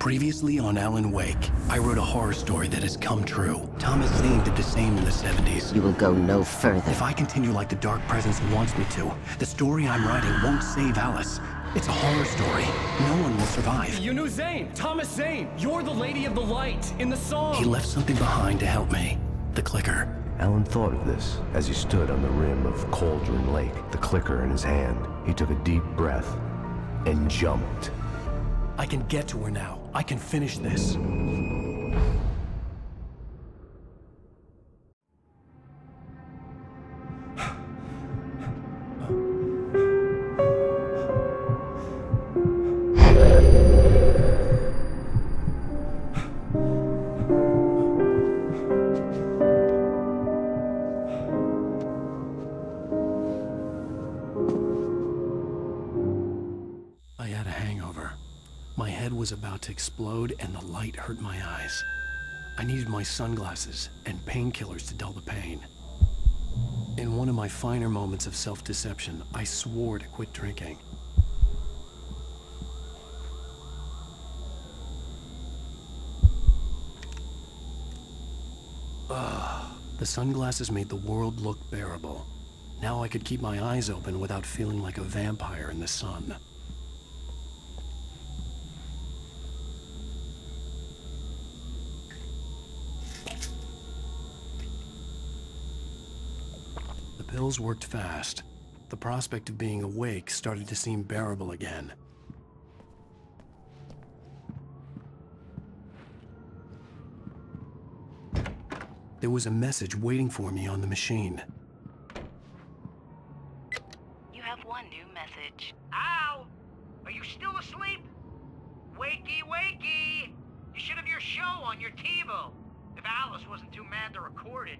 Previously on Alan Wake, I wrote a horror story that has come true. Thomas Zane did the same in the 70s. You will go no further. If I continue like the Dark Presence wants me to, the story I'm writing won't save Alice. It's a horror story. No one will survive. You knew Zane! Thomas Zane! You're the Lady of the Light in the song! He left something behind to help me. The clicker. Alan thought of this as he stood on the rim of Cauldron Lake, the clicker in his hand. He took a deep breath and jumped. I can get to her now. I can finish this. I had a hangover. My head was about to explode and the light hurt my eyes. I needed my sunglasses and painkillers to dull the pain. In one of my finer moments of self-deception, I swore to quit drinking. The sunglasses made the world look bearable. Now I could keep my eyes open without feeling like a vampire in the sun. The pills worked fast. The prospect of being awake started to seem bearable again. There was a message waiting for me on the machine. You have one new message. Al! Are you still asleep? Wakey, wakey! You should have your show on your TiVo. If Alice wasn't too mad to record it.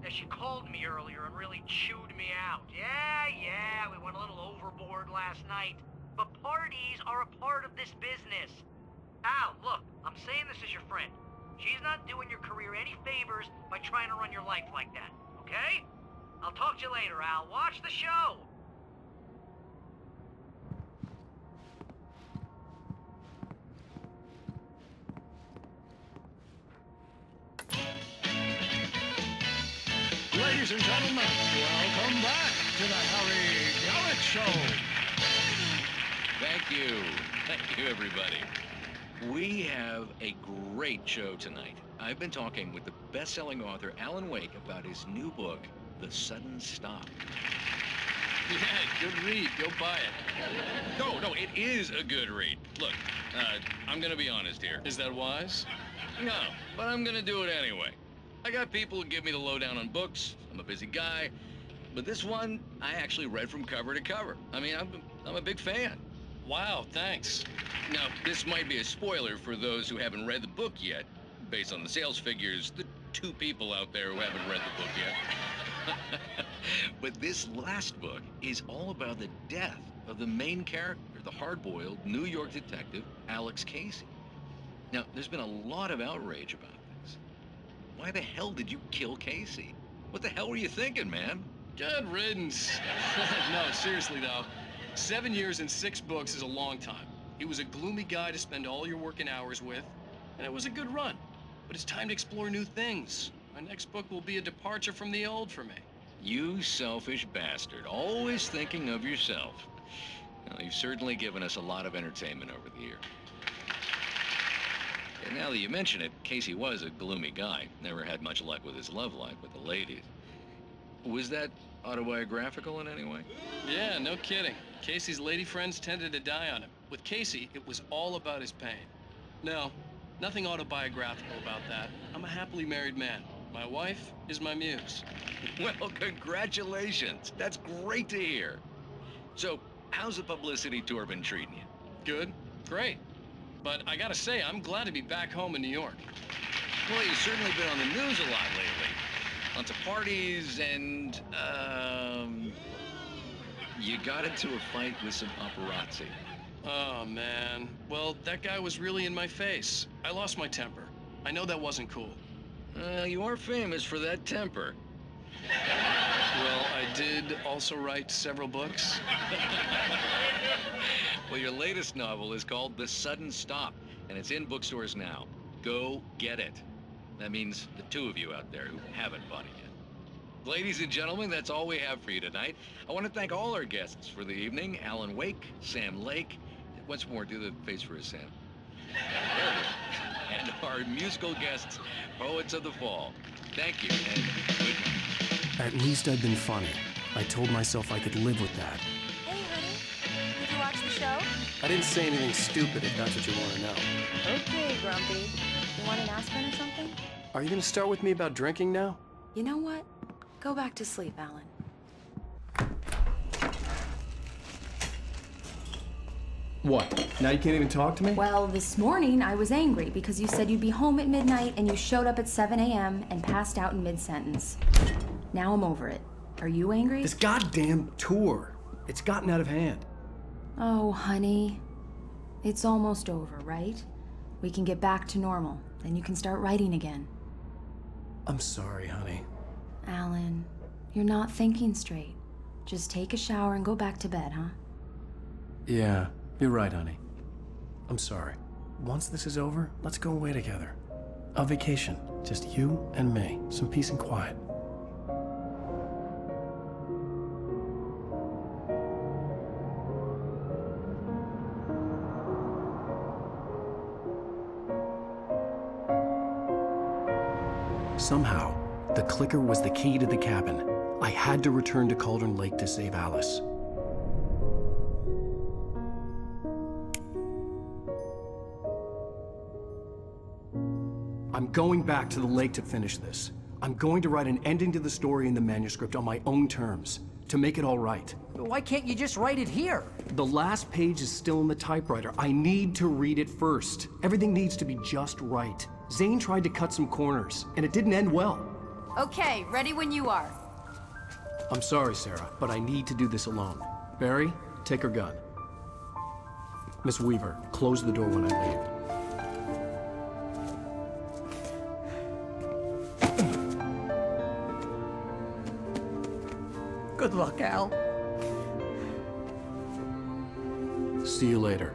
She called me earlier and really chewed me out. Yeah, we went a little overboard last night. But parties are a part of this business. Al, look, I'm saying this as your friend. She's not doing your career any favors by trying to run your life like that, okay? I'll talk to you later, Al. Watch the show! Ladies and gentlemen, welcome back to the Harry Gallic Show. Thank you. Thank you, everybody. We have a great show tonight. I've been talking with the best-selling author Alan Wake about his new book, The Sudden Stop. Yeah, good read. Go buy it. No, it is a good read. Look, I'm gonna be honest here. Is that wise? No, but I'm gonna do it anyway. I got people who give me the lowdown on books. I'm a busy guy. But this one, I actually read from cover to cover. I mean, I'm a big fan. Wow, thanks. Now, this might be a spoiler for those who haven't read the book yet. Based on the sales figures, the 2 people out there who haven't read the book yet. But this last book is all about the death of the main character, the hard-boiled New York detective, Alex Casey. Now, there's been a lot of outrage about this. Why the hell did you kill Casey? What the hell were you thinking, man? Good riddance. No, seriously, though. 7 years and 6 books is a long time. He was a gloomy guy to spend all your working hours with, and it was a good run. But it's time to explore new things. My next book will be a departure from the old for me. You selfish bastard, always thinking of yourself. Well, you've certainly given us a lot of entertainment over the year. And now that you mention it, Casey was a gloomy guy. Never had much luck with his love life with the ladies. Was that autobiographical in any way? Yeah, no kidding. Casey's lady friends tended to die on him. With Casey, it was all about his pain. No, nothing autobiographical about that. I'm a happily married man. My wife is my muse. Well, congratulations. That's great to hear. So, how's the publicity tour been treating you? Good, great. But I gotta say, I'm glad to be back home in New York. Well, you've certainly been on the news a lot lately. Lots of parties and, you got into a fight with some paparazzi. Oh, man. Well, that guy was really in my face. I lost my temper. I know that wasn't cool. You are famous for that temper. Well, I did also write several books. Well, your latest novel is called The Sudden Stop. and it's in bookstores now. Go get it. That means the two of you out there who haven't bought it yet. Ladies and gentlemen, that's all we have for you tonight. I want to thank all our guests for the evening. Alan Wake, Sam Lake. Once more, do the face for us, Sam. And our musical guests, Poets of the Fall. Thank you, and good night. At least I'd been funny. I told myself I could live with that. Hey, honey. Did you watch the show? I didn't say anything stupid if that's what you want to know. Okay, Grumpy. You want an aspirin or something? Are you going to start with me about drinking now? You know what? Go back to sleep, Alan. What? Now you can't even talk to me? Well, this morning I was angry because you said you'd be home at midnight and you showed up at 7 a.m. and passed out in mid-sentence. Now I'm over it. Are you angry? This goddamn tour. It's gotten out of hand. Oh, honey. It's almost over, right? We can get back to normal. Then you can start writing again. I'm sorry, honey. Alan, you're not thinking straight. Just take a shower and go back to bed, huh? Yeah, you're right, honey. I'm sorry. Once this is over, let's go away together. A vacation. Just you and me. Some peace and quiet. Somehow, the clicker was the key to the cabin. I had to return to Cauldron Lake to save Alice. I'm going back to the lake to finish this. I'm going to write an ending to the story in the manuscript on my own terms, to make it all right. Why can't you just write it here? The last page is still in the typewriter. I need to read it first. Everything needs to be just right. Zane tried to cut some corners, and it didn't end well. Okay, ready when you are. I'm sorry, Sarah, but I need to do this alone. Barry, take her gun. Miss Weaver, close the door when I leave. Good luck, Al. See you later.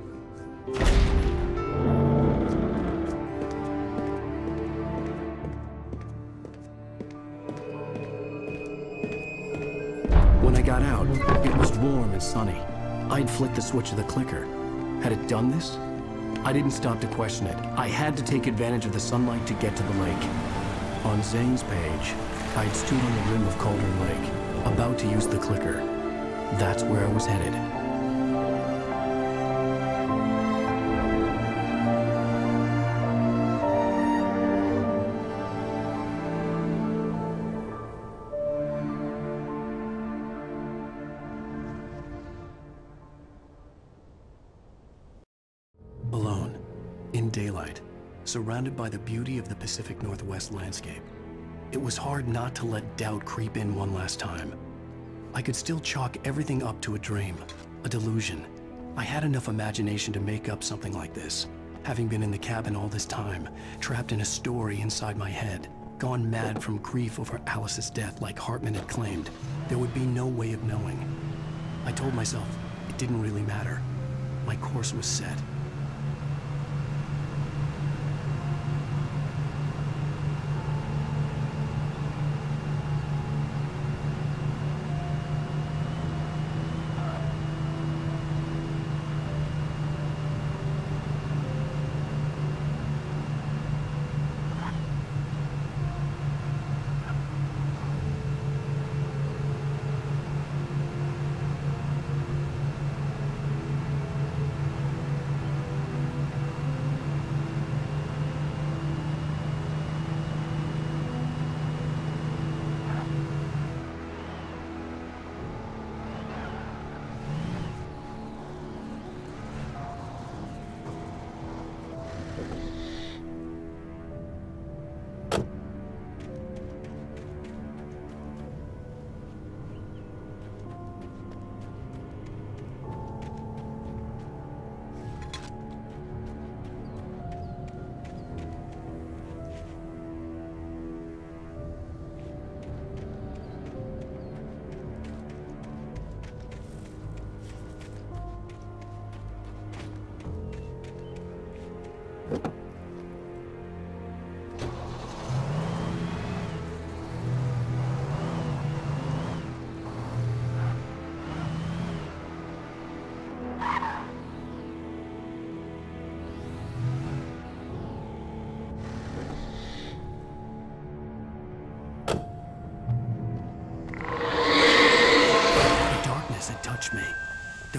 When I got out, it was warm and sunny. I'd flicked the switch of the clicker. Had it done this? I didn't stop to question it. I had to take advantage of the sunlight to get to the lake. On Zane's page, I'd stood on the rim of Cauldron Lake, about to use the clicker. That's where I was headed. Alone, in daylight, surrounded by the beauty of the Pacific Northwest landscape. It was hard not to let doubt creep in one last time. I could still chalk everything up to a dream, a delusion. I had enough imagination to make up something like this, having been in the cabin all this time, trapped in a story inside my head, gone mad from grief over Alice's death like Hartman had claimed. There would be no way of knowing. I told myself it didn't really matter. My course was set.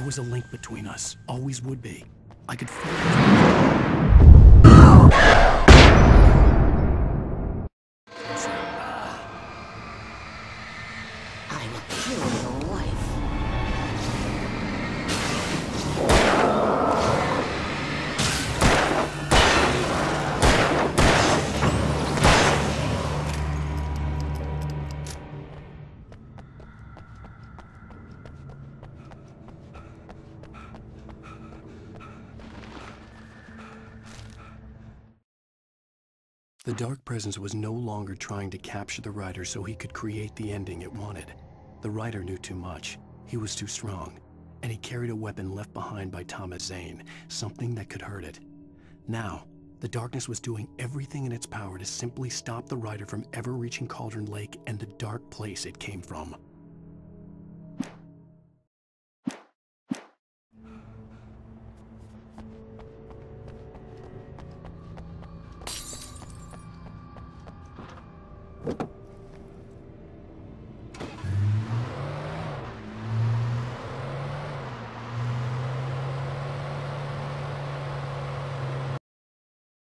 was a link between us. Always would be. I could feel it. I will kill your wife. The Dark Presence was no longer trying to capture the writer so he could create the ending it wanted. The writer knew too much. He was too strong. And he carried a weapon left behind by Thomas Zane, something that could hurt it. Now, the darkness was doing everything in its power to simply stop the writer from ever reaching Cauldron Lake and the dark place it came from.